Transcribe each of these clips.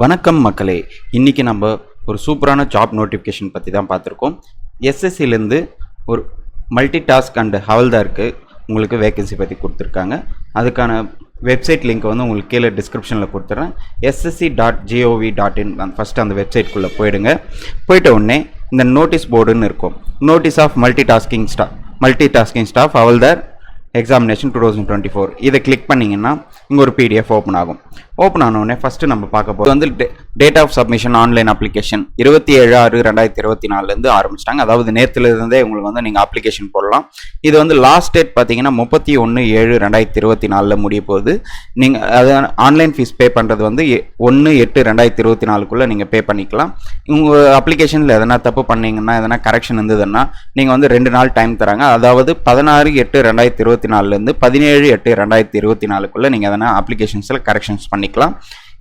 வணக்கம் மக்களே, இன்றைக்கி நம்ம ஒரு சூப்பரான ஜாப் நோட்டிஃபிகேஷன் பற்றி தான் பார்த்துருக்கோம். எஸ்எஸ்சிலேருந்து ஒரு மல்டி டாஸ்க் அண்ட் ஹவல்தாருக்கு உங்களுக்கு வேகன்சி பற்றி கொடுத்துருக்காங்க. அதுக்கான வெப்சைட் லிங்க் வந்து உங்களுக்கு கீழே டிஸ்கிரிப்ஷனில் கொடுத்துட்றேன். ssc.gov.in ஃபஸ்ட்டு அந்த வெப்சைட்குள்ளே போயிட்ட உடனே இந்த நோட்டீஸ் போர்டுன்னு இருக்கும். Notice of multi tasking staff Havaldar examination 2024 இதை கிளிக் பண்ணிங்கன்னா இங்கே ஒரு பிடிஎஃப் ஓப்பன் ஆகும். ஓப்பன் ஆனோடனே ஃபஸ்ட்டு நம்ம பார்க்க போகிறது வந்து date of submission online application 27/6/2024 ஆரம்பிச்சிட்டாங்க. அதாவது நேற்றுலேருந்தே உங்களுக்கு வந்து நீங்கள் அப்ளிகேஷன் போடலாம். இது வந்து லாஸ்ட் டேட் பார்த்தீங்கன்னா 31/7/2024 முடிய போகுது. நீங்கள் அது ஆன்லைன் ஃபீஸ் பே பண்ணுறது வந்து 1/8/2024 நீங்கள் பே பண்ணிக்கலாம். உங்கள் அப்ளிகேஷனில் எதனா தப்பு பண்ணிங்கன்னா எதனா கரெக்ஷன் இருந்ததுன்னா நீங்கள் வந்து 2 நாள் டைம் தராங்க. அதாவது 16/8/2024 17/8/2024 நீங்கள் எதனா அப்ளிகேஷன்ஸில் கரெக்ஷன்ஸ் பண்ணிக்கலாம்.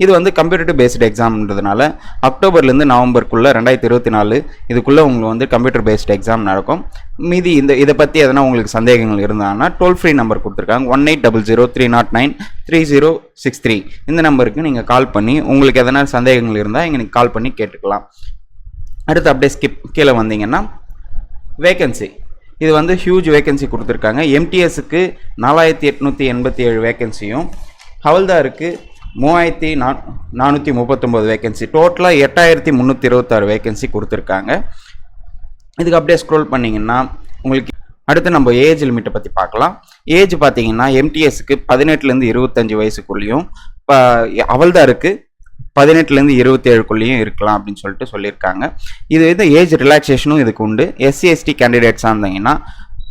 இது வந்து கம்ப்யூட்டர் பேஸ்டு எக்ஸாம்ன்றதுனால அக்டோபர்லேருந்து நவம்பருக்குள்ளே 2024 இதுக்குள்ளே உங்களுக்கு வந்து கம்ப்யூட்டர் பேஸ்டு எக்ஸாம் நடக்கும். மீதி இதை பற்றி எதனா உங்களுக்கு சந்தேகங்கள் இருந்தாங்கன்னா டோல் ஃப்ரீ நம்பர் கொடுத்துருக்காங்க 1800-309-3063 இந்த நம்பருக்கு நீங்கள் கால் பண்ணி உங்களுக்கு எதனா சந்தேகங்கள் இருந்தால் இங்கே நீங்கள் கால் பண்ணி கேட்டுக்கலாம். அடுத்து அப்படியே கீழே வந்தீங்கன்னா வேகன்சி, இது வந்து ஹியூஜ் வேகன்சி கொடுத்துருக்காங்க. எம்டிஎஸ்க்கு 4887 வேகன்சியும் ஹவல்தாருக்கு 3439 வேகன்சி, டோட்டலாக 8326 வேகன்சி கொடுத்துருக்காங்க. இதுக்கு அப்படியே ஸ்க்ரோல் பண்ணிங்கன்னா உங்களுக்கு அடுத்து நம்ம ஏஜ் லிமிட்டை பற்றி பார்க்கலாம். ஏஜ் பார்த்தீங்கன்னா எம்டிஎஸ்க்கு 18லேருந்து 25 வயசுக்குள்ளேயும் ஹவல்தாருக்கு 18லேருந்து 27க்குள்ளேயும் இருக்கலாம் அப்படின்னு சொல்லியிருக்காங்க. இது வந்து ஏஜ் ரிலாக்ஸேஷனும் இதுக்கு உண்டு. SC/ST கேண்டிடேட்ஸாக இருந்தீங்கன்னா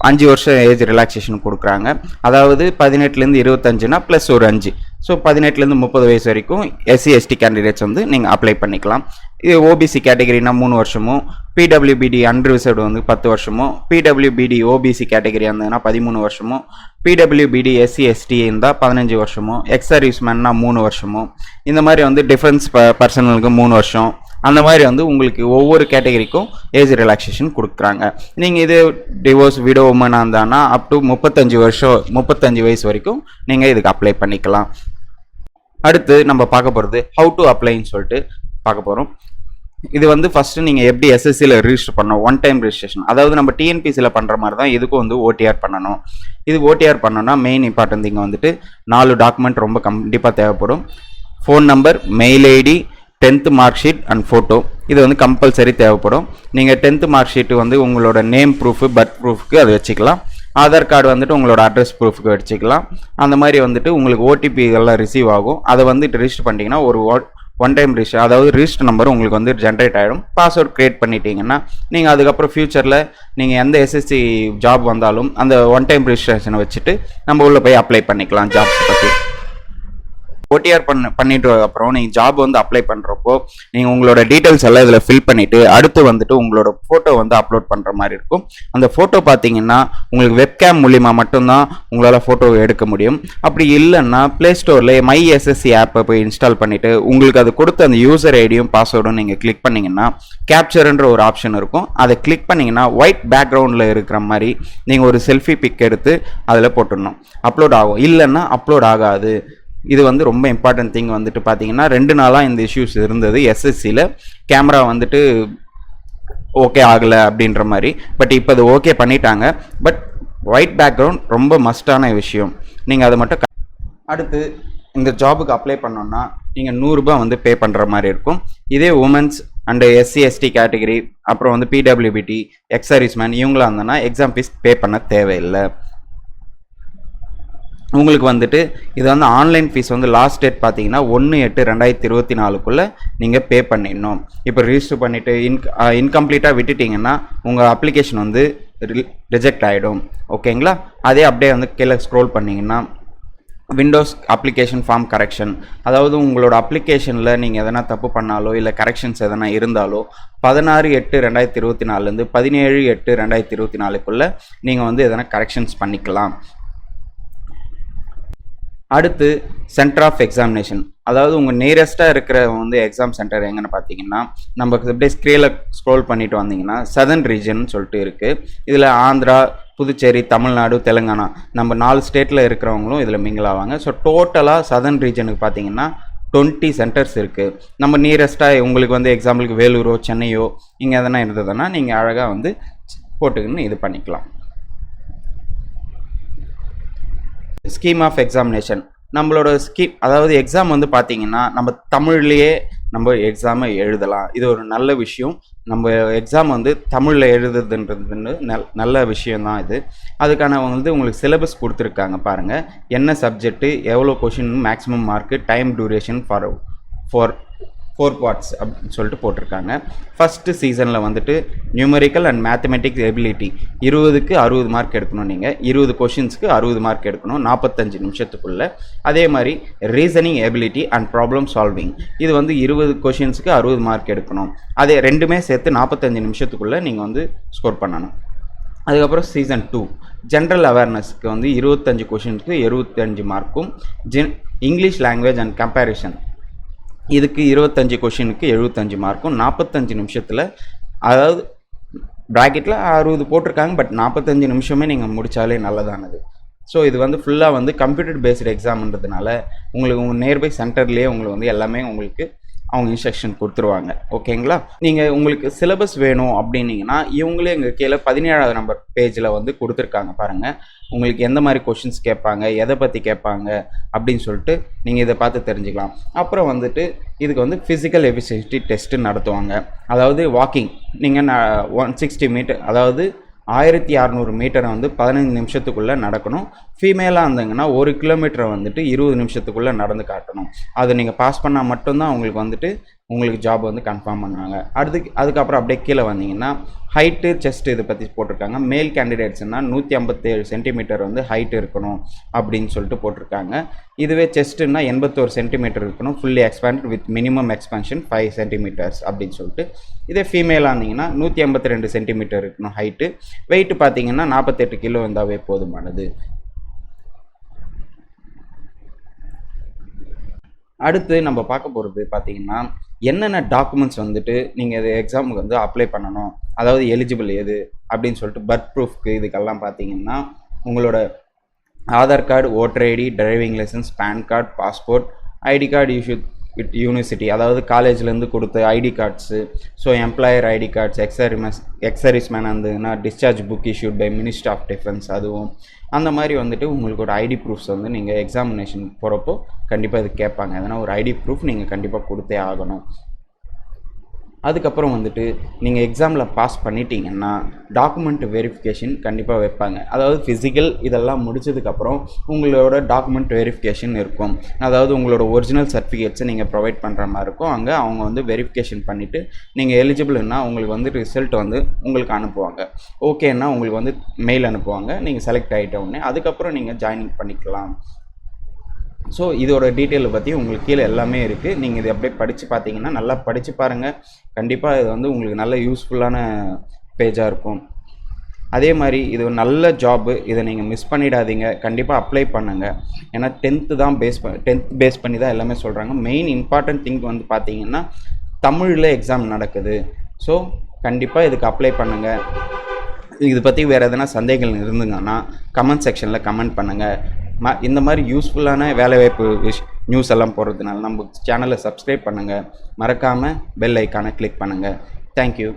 5 வருஷம் ஏஜ் ரிலாக்ஸேஷன் கொடுக்குறாங்க. அதாவது 18லேருந்து 25னா ப்ளஸ் ஒரு 5, ஸோ 18லேருந்து 30 வயசு வரைக்கும் SC/ST கேண்டிடேட்ஸ் வந்து நீங்கள் அப்ளை பண்ணிக்கலாம். இது ஓபிசி கேட்டகரினா 3 வருஷமும், பிடபிள்யூபிடி அன்ரிசர்வ்டு வந்து 10 வருஷமும், பிடபிள்யூபிடி ஓபிசி கேட்டகரி இருந்ததுன்னா 13 வருஷமும், பிடபிள்யூபிடி SC/ST இருந்தால் 15 வருஷமும், எக்ஸ் சர்வீஸ்மேன்னா 3 வருஷமும், இந்த மாதிரி வந்து டிஃபென்ஸ் பர்சனலுக்கு 3 வருஷம், அந்த மாதிரி வந்து உங்களுக்கு ஒவ்வொரு கேட்டகரிக்கும் ஏஜ் ரிலாக்ஸேஷன் கொடுக்குறாங்க. நீங்கள் இது டிவோர்ஸ் விடோ உமனாக இருந்தானா அப் டு 35 வயசு வரைக்கும் நீங்கள் இதுக்கு அப்ளை பண்ணிக்கலாம். அடுத்து நம்ம பார்க்க போகிறது ஹவு டு அப்ளைன்னு சொல்லிட்டு பார்க்க போகிறோம். இது வந்து ஃபஸ்ட்டு நீங்கள் எப்படி எஸ்எஸ்சியில் ரிஜிஸ்டர் பண்ணணும், ஒன் டைம் ரிஜிஸ்ட்ரேஷன். அதாவது நம்ம டிஎன்பிசியில் பண்ணுற மாதிரி தான் இதுக்கும் வந்து ஓடிஆர் பண்ணணும். இது ஓடிஆர் பண்ணோன்னா மெயின் இம்பார்ட்டன்ட் திங்க வந்துட்டு 4 டாக்குமெண்ட் ரொம்ப கண்டிப்பாக தேவைப்படும். Phone number, mail ID, 10th mark sheet and photo. இது வந்து கம்பல்சரி தேவைப்படும். நீங்கள் 10th மார்க் ஷீட்டு வந்து உங்களோட நேம் ப்ரூஃபு, பர்த் ப்ரூஃப்க்கு அதை வச்சுக்கலாம். ஆதார் கார்டு வந்துட்டு உங்களோட அட்ரஸ் ப்ரூஃப்க்கு வச்சுக்கலாம். அந்த மாதிரி வந்துட்டு உங்களுக்கு ஓடிபி எல்லாம் ரிசீவ் ஆகும். அதை வந்துட்டு ரிஜிஸ்டர் பண்ணிட்டீங்கன்னா ஒரு ஒன் டைம் ரிஜிஸ்டர், அதாவது ரிஜிஸ்டர் நம்பர் உங்களுக்கு வந்து ஜென்ரேட் ஆகிடும். பாஸ்வேர்ட் க்ரியேட் பண்ணிட்டீங்கன்னா நீங்கள் அதுக்கப்புறம் ஃபியூச்சரில் நீங்கள் எந்த எஸ்எஸ்சி ஜாப் வந்தாலும் அந்த ஒன் டைம் ரிஜிஸ்ட்ரேஷனை வச்சுட்டு நம்ம உள்ளே போய் அப்ளை பண்ணிக்கலாம் ஜாப்ஸ் பற்றி. ஓடிஆர் பண்ணிட்டு அப்புறம் நீங்கள் ஜாப் வந்து அப்ளை பண்ணுறப்போ நீங்கள் உங்களோட டீட்டெயில்ஸ் எல்லாம் இதில் ஃபில் பண்ணிவிட்டு அடுத்து வந்துட்டு உங்களோட ஃபோட்டோ வந்து அப்லோட் பண்ணுற மாதிரி இருக்கும். அந்த ஃபோட்டோ பார்த்தீங்கன்னா உங்களுக்கு வெப்கேம் மூலிமா மட்டும்தான் உங்களால் ஃபோட்டோ எடுக்க முடியும். அப்படி இல்லைன்னா ப்ளே ஸ்டோரில் மை எஸ்எஸ்சி ஆப்பை போய் இன்ஸ்டால் பண்ணிவிட்டு உங்களுக்கு அது கொடுத்த அந்த யூசர் ஐடியும் பாஸ்வேர்டும் நீங்கள் கிளிக் பண்ணிங்கன்னா கேப்சர்ன்ற ஒரு ஆப்ஷன் இருக்கும். அதை கிளிக் பண்ணிங்கன்னா ஒயிட் பேக்ரவுண்டில் இருக்கிற மாதிரி நீங்கள் ஒரு செல்ஃபி பிக் எடுத்து அதில் போட்டுடணும். அப்லோட் ஆகும், இல்லைன்னா அப்லோட் ஆகாது. இது வந்து ரொம்ப இம்பார்ட்டன்ட் திங் வந்துட்டு பார்த்தீங்கன்னா 2 நாளாக இந்த இஷ்யூஸ் இருந்தது. எஸ்எஸ்சியில் கேமரா வந்துட்டு ஓகே ஆகலை அப்படின்ற மாதிரி. பட் இப்போ அது ஓகே பண்ணிட்டாங்க. பட் ஒயிட் பேக்ரவுண்ட் ரொம்ப மஸ்டான விஷயம், நீங்கள் அதை மட்டும். அடுத்து இந்த ஜாபுக்கு அப்ளை பண்ணோன்னா நீங்கள் 100 ரூபாய் வந்து பே பண்ணுற மாதிரி இருக்கும். இதே உமன்ஸ் அண்டு SC/ST கேட்டகரி, அப்புறம் வந்து பிடபிள்யூபிடி, எக்ஸ் சர்வீஸ்மேன் இவங்களாக இருந்தோன்னா எக்ஸாம் ஃபீஸ் பே பண்ண தேவையில்லை. உங்களுக்கு வந்துட்டு இது வந்து ஆன்லைன் ஃபீஸ் வந்து லாஸ்ட் டேட் பார்த்தீங்கன்னா 1/8/2024 நீங்கள் பே பண்ணிடணும். இப்போ ரிஜிஸ்டர் பண்ணிவிட்டு இன்கம்ப்ளீட்டாக விட்டுட்டிங்கன்னா உங்கள் அப்ளிகேஷன் வந்து ரிஜெக்ட் ஆகிடும். ஓகேங்களா? அதே அப்படியே வந்து கீழே ஸ்க்ரோல் பண்ணிங்கன்னா விண்டோஸ் அப்ளிகேஷன் ஃபார்ம் கரெக்ஷன், அதாவது உங்களோட அப்ளிகேஷனில் நீங்கள் எதனா தப்பு பண்ணாலோ இல்லை கரெக்ஷன்ஸ் எதனா இருந்தாலோ 16/8/2024 17/8/2024 நீங்கள் வந்து எதனா கரெக்ஷன்ஸ் பண்ணிக்கலாம். அடுத்து சென்டர் ஆஃப் எக்ஸாமினேஷன், அதாவது உங்கள் நியரஸ்ட்டாக இருக்கிற வந்து எக்ஸாம் சென்டர் எங்கன்னு பார்த்தீங்கன்னா நம்ம அப்படியே ஸ்க்ரீனில் ஸ்க்ரோல் பண்ணிட்டு வந்தீங்கன்னா சதர்ன் ரீஜன் சொல்லிட்டு இருக்குது. இதில் ஆந்திரா, புதுச்சேரி, தமிழ்நாடு, தெலுங்கானா நம்ம 4 ஸ்டேட்டில் இருக்கிறவங்களும் இதில் மிங்கிள் ஆவாங்க. ஸோ டோட்டலாக சதர்ன் ரீஜனுக்கு பார்த்தீங்கன்னா 20 சென்டர்ஸ் இருக்குது. நம்ம நியரஸ்ட்டாக உங்களுக்கு வந்து எக்ஸாம்பிளுக்கு வேலூரோ சென்னையோ இங்கே எதனா இருந்ததுன்னா நீங்கள் அழகாக வந்து போட்டுக்கின்னு இது பண்ணிக்கலாம். ஸ்கீம் ஆஃப் எக்ஸாமினேஷன் நம்மளோட ஸ்கீம், அதாவது எக்ஸாம் வந்து பார்த்தீங்கன்னா நம்ம தமிழ்லேயே நம்ம எக்ஸாமை எழுதலாம். இது ஒரு நல்ல விஷயம். நம்ம எக்ஸாம் வந்து தமிழில் எழுதுறதுன்றது நல்ல விஷயந்தான் இது. அதுக்கான வந்து உங்களுக்கு சிலபஸ் கொடுத்துருக்காங்க பாருங்கள். என்ன சப்ஜெக்ட்டு, எவ்வளோ question, maximum mark, time duration for 4 parts அப்படின்னு சொல்லிட்டு போட்டிருக்காங்க. ஃபஸ்ட்டு சீசனில் வந்துட்டு நியூமரிக்கல் அண்ட் மேத்தமெட்டிக்ஸ் எபிலிட்டி 20க்கு 60 மார்க் எடுக்கணும். நீங்கள் 20 கொஷின்ஸ்க்கு 60 மார்க் எடுக்கணும் 45 நிமிஷத்துக்குள்ளே. அதே மாதிரி reasoning ability and problem solving இது வந்து 20 கொஷின்ஸுக்கு 60 மார்க் எடுக்கணும். அதே ரெண்டுமே சேர்த்து 45 நிமிஷத்துக்குள்ளே நீங்கள் வந்து ஸ்கோர் பண்ணணும். அதுக்கப்புறம் சீசன் 2 ஜென்ரல் அவேர்னஸ்க்கு வந்து 25 கொஷின்ஸ்க்கு 75 மார்க்கும், இங்கிலீஷ் லாங்குவேஜ் அண்ட் கம்பேரிஷன் இதுக்கு 25 கொஷினுக்கு 75 மார்க்கும் 45 நிமிஷத்தில், அதாவது ப்ராக்கெட்டில் 60 போட்டிருக்காங்க, பட் 45 நிமிஷமே நீங்கள் முடித்தாலே நல்லதானது. ஸோ இது வந்து ஃபுல்லாக வந்து கம்ப்யூட்டர் பேஸ்டு எக்ஸாம்ன்றதுனால உங்களுக்கு உங்கள் நியர்பை சென்டர்லேயே உங்களுக்கு வந்து எல்லாமே உங்களுக்கு அவங்க இன்ஸ்ட்ரக்ஷன் கொடுத்துருவாங்க. ஓகேங்களா? நீங்கள் உங்களுக்கு சிலபஸ் வேணும் அப்படின்னீங்கன்னா இவங்களே எங்கள் கீழே 17வது நம்பர் பேஜில் வந்து கொடுத்துருக்காங்க பாருங்கள். உங்களுக்கு எந்த மாதிரி கொஷின்ஸ் கேட்பாங்க, எதை பற்றி கேட்பாங்க அப்படின்னு சொல்லிட்டு நீங்கள் இதை பார்த்து தெரிஞ்சுக்கலாம். அப்புறம் வந்துட்டு இதுக்கு வந்து ஃபிசிக்கல் எஃபிஷியன்சி டெஸ்ட்டு நடத்துவாங்க. அதாவது வாக்கிங் நீங்கள் 160 மீட்டர், அதாவது 1600 மீட்டரை வந்து 15 நிமிஷத்துக்குள்ளே நடக்கணும். ஃபீமேலாக இருந்தீங்கன்னா 1 கிலோமீட்டரை வந்துட்டு 20 நிமிஷத்துக்குள்ளே நடந்து காட்டணும். அதை நீங்கள் பாஸ் பண்ணால் மட்டும்தான் உங்களுக்கு வந்துட்டு உங்களுக்கு ஜாப் வந்து கன்ஃபார்ம் பண்ணுவாங்க. அதுக்கப்புறம் அப்படியே கீழே வந்தீங்கன்னா ஹைட்டு, செஸ்ட்டு இதை பற்றி போட்டிருக்காங்க. மேல் கேண்டிடேட்ஸ்னால் 157 சென்டிமீட்டர் வந்து ஹைட்டு இருக்கணும் அப்படின்னு சொல்லிட்டு போட்டிருக்காங்க. இதுவே செஸ்ட்டுன்னா 81 சென்டிமீட்டர் இருக்கணும், fully expand with minimum expansion 5 centimetres அப்படின்னு சொல்லிட்டு. இதே ஃபீமேலாக இருந்தீங்கன்னா 182 சென்டிமீட்டர் இருக்கணும் ஹைட்டு. வெயிட்டு பார்த்தீங்கன்னா 48 கிலோ இருந்தாவே போதுமானது. அடுத்து நம்ம பார்க்க போகிறது பார்த்தீங்கன்னா என்னென்ன டாக்குமெண்ட்ஸ் வந்துட்டு நீங்கள் இது எக்ஸாமுக்கு வந்து அப்ளை பண்ணணும், அதாவது எலிஜிபிள் எது அப்படின்னு சொல்லிட்டு பர்த் ப்ரூஃப்க்கு இதுக்கெல்லாம் பார்த்தீங்கன்னா உங்களோட Aadhaar card, voter ID, driving licence, PAN card, passport, ID card issue with university, அதாவது காலேஜ்லேருந்து கொடுத்த ID cards, so employer ID cards, ex service man இருந்ததுன்னா discharge book issued by ministry of defence, அதுவும் அந்த மாதிரி வந்துட்டு உங்களுக்கு ஒரு ஐடி ப்ரூஃப்ஸ் வந்து நீங்கள் எக்ஸாமினேஷன் போகிறப்போ கண்டிப்பாக இது கேட்பாங்க. அதனால் ஒரு ஐடி ப்ரூஃப் நீங்கள் கண்டிப்பாக கொடுத்தே ஆகணும். அதுக்கப்புறம் வந்துட்டு நீங்கள் எக்ஸாமில் பாஸ் பண்ணிட்டீங்கன்னா டாக்குமெண்ட் வெரிஃபிகேஷன் கண்டிப்பாக வைப்பாங்க. அதாவது ஃபிசிக்கல் இதெல்லாம் முடிச்சதுக்கப்புறம் உங்களோட டாக்குமெண்ட் வெரிஃபிகேஷன் இருக்கும். அதாவது உங்களோட ஒரிஜினல் சர்டிஃபிகேட்ஸை நீங்கள் ப்ரொவைட் பண்ணுற மாதிரி இருக்கும். அங்கே அவங்க வந்து வெரிஃபிகேஷன் பண்ணிவிட்டு நீங்கள் எலிஜிபிள்னா உங்களுக்கு வந்து ரிசல்ட் வந்து உங்களுக்கு அனுப்புவாங்க. ஓகேன்னா உங்களுக்கு வந்து மெயில் அனுப்புவாங்க. நீங்கள் செலக்ட் ஆகிட்ட உடனே அதுக்கப்புறம் நீங்கள் ஜாயின் பண்ணிக்கலாம். ஸோ இதோட டீட்டெயிலை பற்றி உங்களுக்கு கீழே எல்லாமே இருக்குது. நீங்கள் இதை அப்படியே படித்து பார்த்தீங்கன்னா நல்லா படித்து பாருங்கள். கண்டிப்பாக இது வந்து உங்களுக்கு நல்ல யூஸ்ஃபுல்லான பேஜாக இருக்கும். அதே மாதிரி இது ஒரு நல்ல ஜாபு, இதை நீங்கள் மிஸ் பண்ணிடாதீங்க. கண்டிப்பாக அப்ளை பண்ணுங்கள். ஏன்னா 10th பேஸ் பண்ணி தான் எல்லாமே சொல்கிறாங்க. மெயின் இம்பார்ட்டன்ட் திங் வந்து பார்த்தீங்கன்னா தமிழில் எக்ஸாம் நடக்குது. ஸோ கண்டிப்பாக இதுக்கு அப்ளை பண்ணுங்கள். இது பற்றி வேறு எதனா சந்தேகங்கள் இருந்துங்கன்னா கமெண்ட் செக்ஷனில் கமெண்ட் பண்ணுங்கள். இந்த மாதிரி யூஸ்ஃபுல்லான வேலைவாய்ப்பு நியூஸ் எல்லாம் போடுறதுனால நம்ம சேனலை சப்ஸ்கிரைப் பண்ணுங்கள். மறக்காமல் பெல் ஐக்கானை கிளிக் பண்ணுங்கள். தேங்க்யூ.